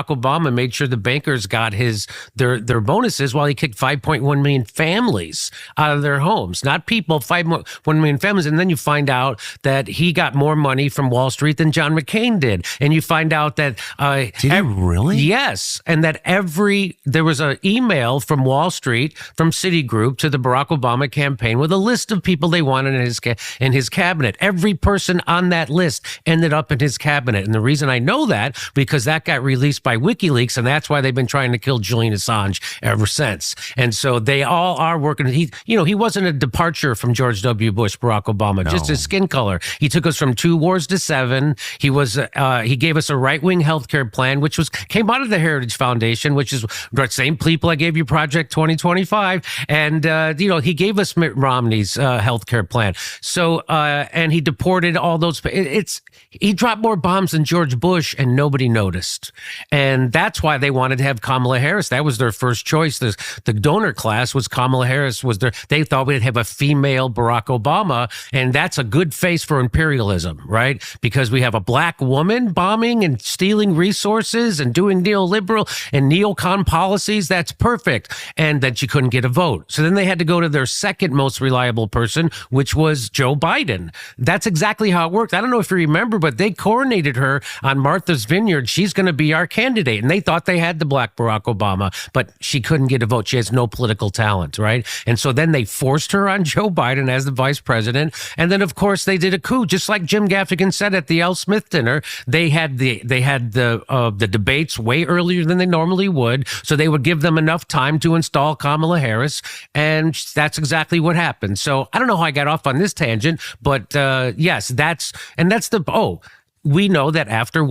Obama made sure the bankers got their bonuses while he kicked 5.1 million families out of their homes. Not people, 5.1 million families. And then you find out that he got more money from Wall Street than John McCain did. And you find out that... Did he really? Yes. And that there was an email from Wall Street, from Citigroup to the Barack Obama campaign with a list of people they wanted in his cabinet. Every person on that list ended up in his cabinet. And the reason I know that, because that got released by WikiLeaks, and that's why they've been trying to kill Julian Assange ever since. And so they all are working. He wasn't a departure from George W. Bush, Barack Obama, just his skin color. He took us from 2 wars to 7. He gave us a right-wing healthcare plan, which came out of the Heritage Foundation, which is the same people I gave you Project 2025. And, he gave us Mitt Romney's healthcare plan. So, and he deported all those. He dropped more bombs than George Bush, and nobody noticed. And that's why they wanted to have Kamala Harris. That was their first choice. The donor class was Kamala Harris. They thought we'd have a female Barack Obama, and that's a good face for imperialism, right? Because we have a black woman bombing and stealing resources and doing neoliberal and neocon policies. That's perfect. And then she couldn't get a vote. So then they had to go to their second most reliable person, which was Joe Biden. That's exactly how it worked. I don't know if you remember, but they coronated her on Martha's Vineyard. She's going to be our candidate. And they thought they had the black Barack Obama, but she couldn't get a vote. She has no political talent, right? And so then they forced her on Joe Biden as the vice president. And then, of course, they did a coup, just like Jim Gaffigan said at the L. Smith dinner. They had the debates way earlier than they normally would, so they would give them enough time to install Kamala Harris, and that's exactly what happened. So I don't know how I got off on this tangent, but yes, we know that after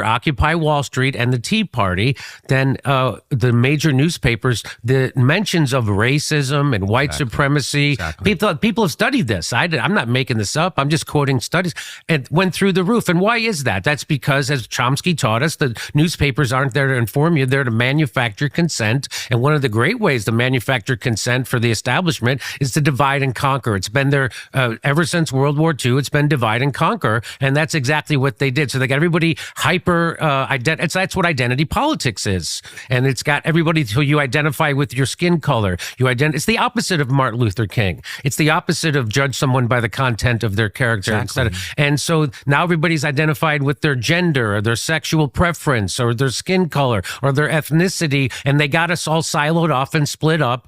Occupy Wall Street and the Tea Party, then the major newspapers, the mentions of racism and white supremacy, people have studied this. I'm not making this up. I'm just quoting studies, and went through the roof. And why is that? That's because, as Chomsky taught us, the newspapers aren't there to inform you. They're to manufacture consent. And one of the great ways to manufacture consent for the establishment is to divide and conquer. It's been there ever since World War II. It's been divide and conquer. And that's exactly what they did. So they got everybody that's what identity politics is. And it's got everybody who you identify with your skin color. It's the opposite of Martin Luther King. It's the opposite of judge someone by the content of their character. Exactly. And so now everybody's identified with their gender or their sexual preference or their skin color or their ethnicity. And they got us all siloed off and split up.